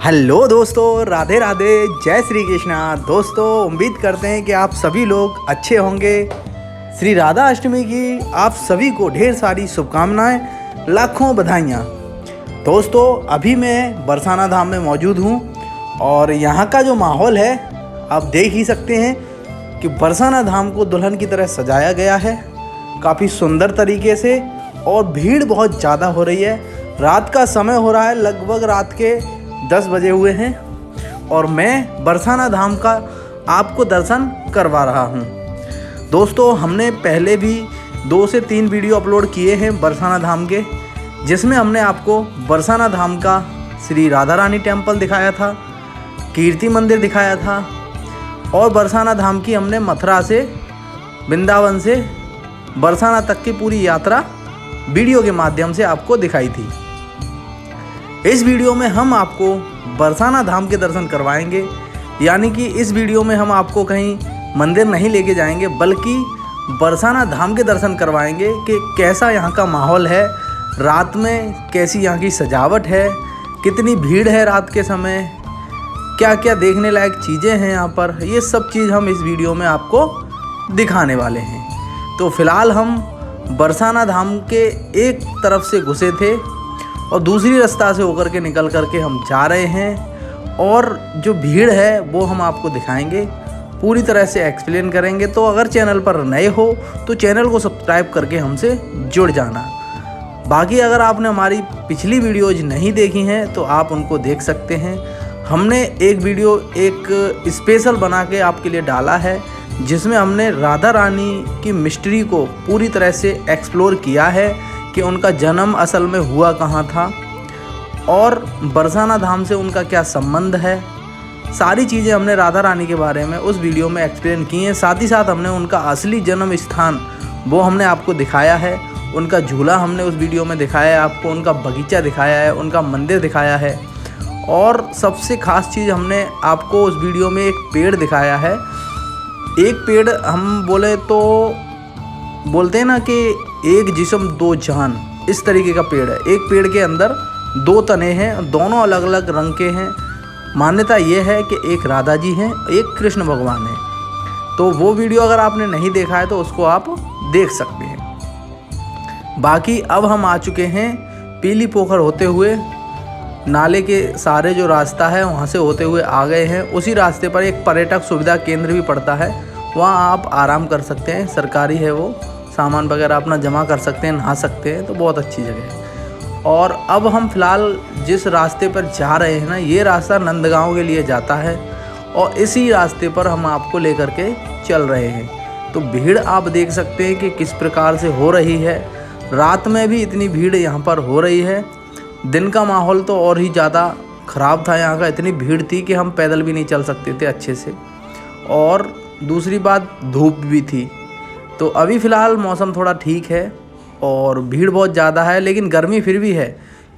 Hello दोस्तों, राधे राधे, जय श्री कृष्णा। दोस्तों, उम्मीद करते हैं कि आप सभी लोग अच्छे होंगे। श्री राधा अष्टमी की आप सभी को ढेर सारी शुभकामनाएं, लाखों बधाइयाँ। दोस्तों, अभी मैं बरसाना धाम में मौजूद हूँ और यहाँ का जो माहौल है आप देख ही सकते हैं कि बरसाना धाम को दुल्हन की तरह सजाया गया है काफ़ी सुंदर तरीके से, और भीड़ बहुत ज़्यादा हो रही है। रात का समय हो रहा है, लगभग रात के 10 बजे हुए हैं और मैं बरसाना धाम का आपको दर्शन करवा रहा हूं। दोस्तों, हमने पहले भी 2 से 3 वीडियो अपलोड किए हैं बरसाना धाम के, जिसमें हमने आपको बरसाना धाम का श्री राधा रानी टेम्पल दिखाया था, कीर्ति मंदिर दिखाया था, और बरसाना धाम की हमने मथुरा से, वृंदावन से बरसाना तक की पूरी यात्रा वीडियो के माध्यम से आपको दिखाई थी। इस वीडियो में हम आपको बरसाना धाम के दर्शन करवाएंगे, यानी कि इस वीडियो में हम आपको कहीं मंदिर नहीं लेके जाएंगे, बल्कि बरसाना धाम के दर्शन करवाएंगे कि कैसा यहाँ का माहौल है, रात में कैसी यहाँ की सजावट है, कितनी भीड़ है रात के समय, क्या क्या देखने लायक चीज़ें हैं यहाँ पर। ये सब चीज़ हम इस वीडियो में आपको दिखाने वाले हैं। तो फिलहाल हम बरसाना धाम के एक तरफ से घुसे थे और दूसरी रास्ता से होकर के निकल करके हम जा रहे हैं, और जो भीड़ है वो हम आपको दिखाएंगे, पूरी तरह से एक्सप्लेन करेंगे। तो अगर चैनल पर नए हो तो चैनल को सब्सक्राइब करके हमसे जुड़ जाना। बाकी अगर आपने हमारी पिछली वीडियोज नहीं देखी हैं तो आप उनको देख सकते हैं। हमने एक वीडियो एक स्पेशल बना के आपके लिए डाला है, जिसमें हमने राधा रानी की मिस्ट्री को पूरी तरह से एक्सप्लोर किया है कि उनका जन्म असल में हुआ कहाँ था और बरसाना धाम से उनका क्या संबंध है। सारी चीज़ें हमने राधा रानी के बारे में उस वीडियो में एक्सप्लेन की हैं। साथ ही साथ हमने उनका असली जन्म स्थान वो हमने आपको दिखाया है, उनका झूला हमने उस वीडियो में दिखाया है आपको, उनका बगीचा दिखाया है, उनका मंदिर दिखाया है, और सबसे ख़ास चीज़ हमने आपको उस वीडियो में एक पेड़ दिखाया है। एक पेड़ हम बोले तो बोलते हैं ना कि एक जिस्म दो जान, इस तरीके का पेड़ है। एक पेड़ के अंदर 2 तने हैं, दोनों अलग अलग रंग के हैं। मान्यता ये है कि एक राधा जी हैं, एक कृष्ण भगवान हैं। तो वो वीडियो अगर आपने नहीं देखा है तो उसको आप देख सकते हैं। बाकी अब हम आ चुके हैं पीली पोखर होते हुए, नाले के सारे जो रास्ता है वहाँ से होते हुए आ गए हैं। उसी रास्ते पर एक पर्यटक सुविधा केंद्र भी पड़ता है, वहाँ आप आराम कर सकते हैं, सरकारी है वो, सामान वगैरह अपना जमा कर सकते हैं, नहा सकते हैं, तो बहुत अच्छी जगह है। और अब हम फ़िलहाल जिस रास्ते पर जा रहे हैं ना, ये रास्ता नंदगांव के लिए जाता है, और इसी रास्ते पर हम आपको लेकर के चल रहे हैं। तो भीड़ आप देख सकते हैं कि किस प्रकार से हो रही है। रात में भी इतनी भीड़ यहाँ पर हो रही है। दिन का माहौल तो और ही ज़्यादा ख़राब था यहाँ का, इतनी भीड़ थी कि हम पैदल भी नहीं चल सकते थे अच्छे से, और दूसरी बात धूप भी थी। तो अभी फ़िलहाल मौसम थोड़ा ठीक है और भीड़ बहुत ज़्यादा है, लेकिन गर्मी फिर भी है,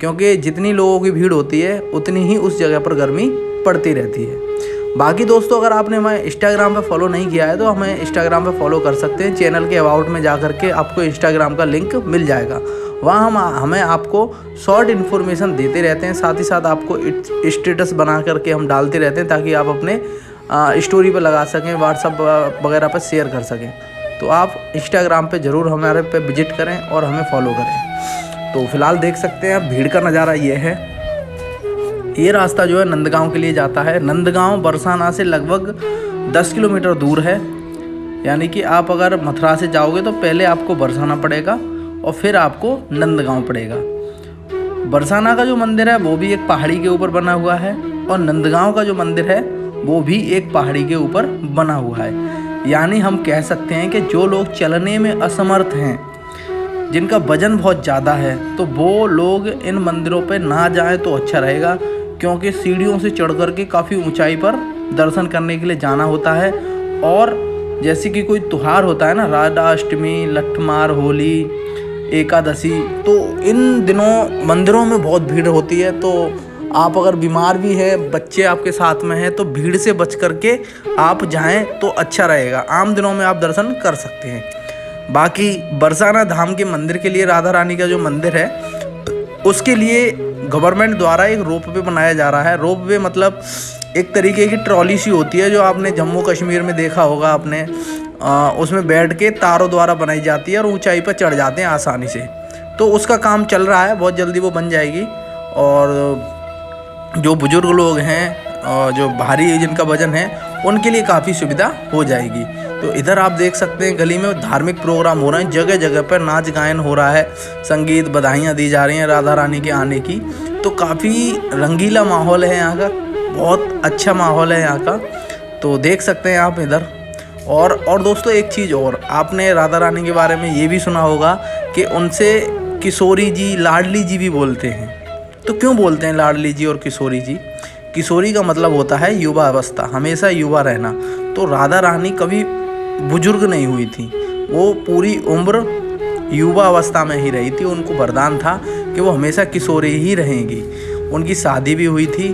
क्योंकि जितनी लोगों की भीड़ होती है उतनी ही उस जगह पर गर्मी पड़ती रहती है। बाकी दोस्तों, अगर आपने हमें इंस्टाग्राम पे फॉलो नहीं किया है तो हमें इंस्टाग्राम पे फॉलो कर सकते हैं। चैनल के अबाउट में जा करके आपको इंस्टाग्राम का लिंक मिल जाएगा, वहाँ हमें आपको शॉर्ट इन्फॉर्मेशन देते रहते हैं। साथ ही साथ आपको स्टेटस बना करके हम डालते रहते हैं, ताकि आप अपने स्टोरी पर लगा सकें, व्हाट्सअप वगैरह पर शेयर कर सकें। तो आप इंस्टाग्राम पे ज़रूर हमारे पे विजिट करें और हमें फॉलो करें। तो फिलहाल देख सकते हैं आप भीड़ का नज़ारा ये है। ये रास्ता जो है नंदगांव के लिए जाता है। नंदगांव बरसाना से लगभग 10 किलोमीटर दूर है, यानी कि आप अगर मथुरा से जाओगे तो पहले आपको बरसाना पड़ेगा और फिर आपको नंदगांव पड़ेगा। बरसाना का जो मंदिर है वो भी एक पहाड़ी के ऊपर बना हुआ है, और नंदगांव का जो मंदिर है वो भी एक पहाड़ी के ऊपर बना हुआ है। यानी हम कह सकते हैं कि जो लोग चलने में असमर्थ हैं, जिनका वजन बहुत ज़्यादा है, तो वो लोग इन मंदिरों पे ना जाएं तो अच्छा रहेगा, क्योंकि सीढ़ियों से चढ़ कर के काफ़ी ऊंचाई पर दर्शन करने के लिए जाना होता है। और जैसे कि कोई त्यौहार होता है ना, राधा अष्टमी, लठमार, होली, एकादशी, तो इन दिनों मंदिरों में बहुत भीड़ होती है। तो आप अगर बीमार भी है, बच्चे आपके साथ में हैं, तो भीड़ से बच करके आप जाएं तो अच्छा रहेगा। आम दिनों में आप दर्शन कर सकते हैं। बाकी बरसाना धाम के मंदिर के लिए, राधा रानी का जो मंदिर है उसके लिए गवर्नमेंट द्वारा एक रोप वे बनाया जा रहा है। रोप वे मतलब एक तरीके की ट्रॉली सी होती है जो आपने जम्मू कश्मीर में देखा होगा आपने, उसमें बैठ के तारों द्वारा बनाई जाती है और ऊंचाई पर चढ़ जाते हैं आसानी से। तो उसका काम चल रहा है, बहुत जल्दी वो बन जाएगी। और जो बुज़ुर्ग लोग हैं और जो भारी जिनका वजन है उनके लिए काफ़ी सुविधा हो जाएगी। तो इधर आप देख सकते हैं गली में धार्मिक प्रोग्राम हो रहे हैं, जगह जगह पर नाच गायन हो रहा है, संगीत बधाइयाँ दी जा रही हैं राधा रानी के आने की। तो काफ़ी रंगीला माहौल है यहाँ का, बहुत अच्छा माहौल है यहाँ का। तो देख सकते हैं आप इधर। और दोस्तों एक चीज़ और, आपने राधा रानी के बारे में ये भी सुना होगा कि उनसे किशोरी जी, लाडली जी भी बोलते हैं। तो क्यों बोलते हैं लाडली जी और किशोरी जी? किशोरी का मतलब होता है युवा अवस्था, हमेशा युवा रहना। तो राधा रानी कभी बुजुर्ग नहीं हुई थी, वो पूरी उम्र युवा अवस्था में ही रही थी। उनको वरदान था कि वो हमेशा किशोरी ही रहेंगी। उनकी शादी भी हुई थी,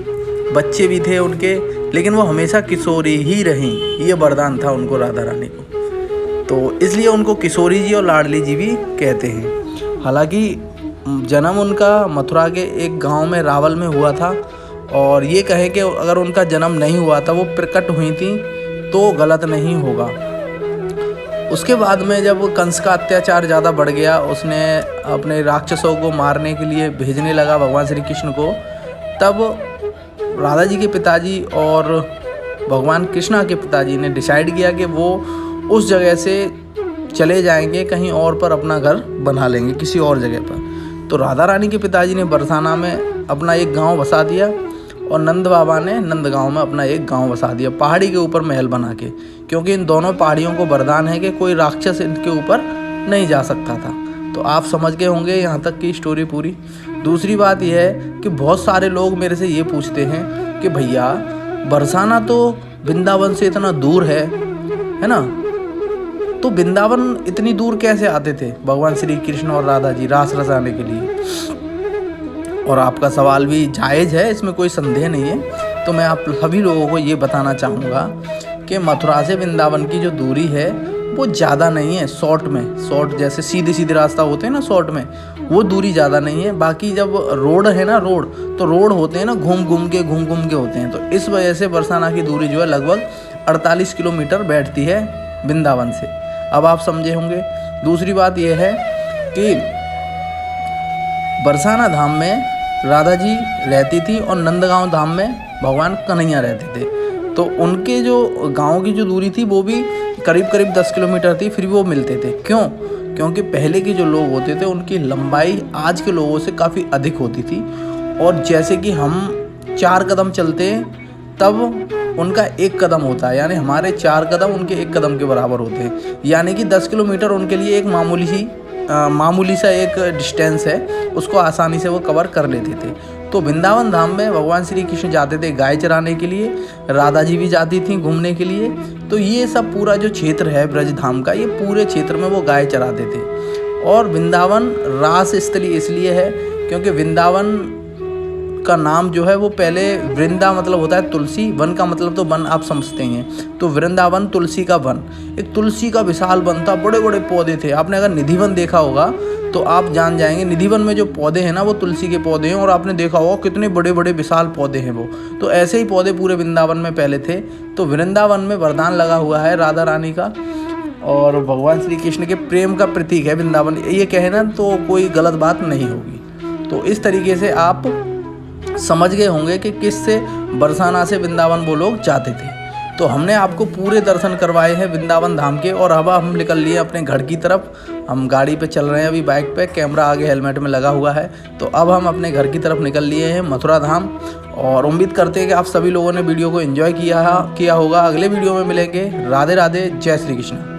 बच्चे भी थे उनके, लेकिन वो हमेशा किशोरी ही रहीं, ये वरदान था उनको, राधा रानी को। तो इसलिए उनको किशोरी जी और लाडली जी भी कहते हैं। हालांकि जन्म उनका मथुरा के एक गांव में रावल में हुआ था, और ये कहें कि अगर उनका जन्म नहीं हुआ था, वो प्रकट हुई थी, तो गलत नहीं होगा। उसके बाद में जब कंस का अत्याचार ज़्यादा बढ़ गया, उसने अपने राक्षसों को मारने के लिए भेजने लगा भगवान श्री कृष्ण को, तब राधा जी के पिताजी और भगवान कृष्णा के पिताजी ने डिसाइड किया कि वो उस जगह से चले जाएंगे, कहीं और पर अपना घर बना लेंगे, किसी और जगह पर। तो राधा रानी के पिताजी ने बरसाना में अपना एक गांव बसा दिया, और नंद बाबा ने नंदगांव में अपना एक गांव बसा दिया, पहाड़ी के ऊपर महल बना के, क्योंकि इन दोनों पहाड़ियों को वरदान है कि कोई राक्षस इनके ऊपर नहीं जा सकता था। तो आप समझ गए होंगे यहाँ तक की स्टोरी पूरी। दूसरी बात यह है कि बहुत सारे लोग मेरे से ये पूछते हैं कि भैया बरसाना तो वृंदावन से इतना दूर है ना, तो वृंदावन इतनी दूर कैसे आते थे भगवान श्री कृष्ण और राधा जी रास रचाने के लिए? और आपका सवाल भी जायज़ है, इसमें कोई संदेह नहीं है। तो मैं आप सभी लोगों को ये बताना चाहूँगा कि मथुरा से वृंदावन की जो दूरी है वो ज़्यादा नहीं है। शॉर्ट जैसे सीधे सीधे रास्ता होते हैं ना, शॉर्ट में वो दूरी ज़्यादा नहीं है। बाकी जब रोड है ना, तो रोड होते हैं ना, घूम घूम के होते हैं। तो इस वजह से बरसाना की दूरी जो है लगभग 48 किलोमीटर बैठती है वृंदावन से। अब आप समझे होंगे। दूसरी बात यह है कि बरसाना धाम में राधा जी रहती थी और नंदगांव धाम में भगवान कन्हैया रहते थे। तो उनके जो गांव की जो दूरी थी वो भी करीब 10 किलोमीटर थी, फिर भी वो मिलते थे। क्यों? क्योंकि पहले के जो लोग होते थे उनकी लंबाई आज के लोगों से काफ़ी अधिक होती थी। और जैसे कि हम 4 कदम चलते हैं तब उनका 1 कदम होता है, यानी हमारे 4 कदम उनके 1 कदम के बराबर होते हैं। यानी कि 10 किलोमीटर उनके लिए एक मामूली सा एक डिस्टेंस है, उसको आसानी से वो कवर कर लेते थे। तो वृंदावन धाम में भगवान श्री कृष्ण जाते थे गाय चराने के लिए, राधा जी भी जाती थी घूमने के लिए। तो ये सब पूरा जो क्षेत्र है ब्रज धाम का, ये पूरे क्षेत्र में वो गाय चराते थे। और वृंदावन रास स्थली इसलिए है क्योंकि वृंदावन का नाम जो है वो पहले वृंदा मतलब होता है तुलसी, वन का मतलब तो वन आप समझते हैं। तो वृंदावन तुलसी का वन, एक तुलसी का विशाल वन था, बड़े बड़े पौधे थे। आपने अगर निधि वन देखा होगा तो आप जान जाएंगे, निधि वन में जो पौधे हैं ना वो तुलसी के पौधे हैं। और आपने देखा होगा कितने बड़े बड़े विशाल पौधे हैं वो। तो ऐसे ही पौधे पूरे वृंदावन में पहले थे। तो वृंदावन में वरदान लगा हुआ है राधा रानी का, और भगवान श्री कृष्ण के प्रेम का प्रतीक है वृंदावन। ये कहना तो कोई गलत बात नहीं होगी। तो इस तरीके से आप समझ गए होंगे कि किससे बरसाना से वृंदावन वो लोग जाते थे। तो हमने आपको पूरे दर्शन करवाए हैं वृंदावन धाम के। और अब हम निकल लिए अपने घर की तरफ। हम गाड़ी पे चल रहे हैं अभी, बाइक पे, कैमरा आगे हेलमेट में लगा हुआ है। तो अब हम अपने घर की तरफ निकल लिए हैं मथुरा धाम। और उम्मीद करते हैं कि आप सभी लोगों ने वीडियो को एंजॉय किया होगा। अगले वीडियो में मिलेंगे। राधे राधे, जय श्री कृष्ण।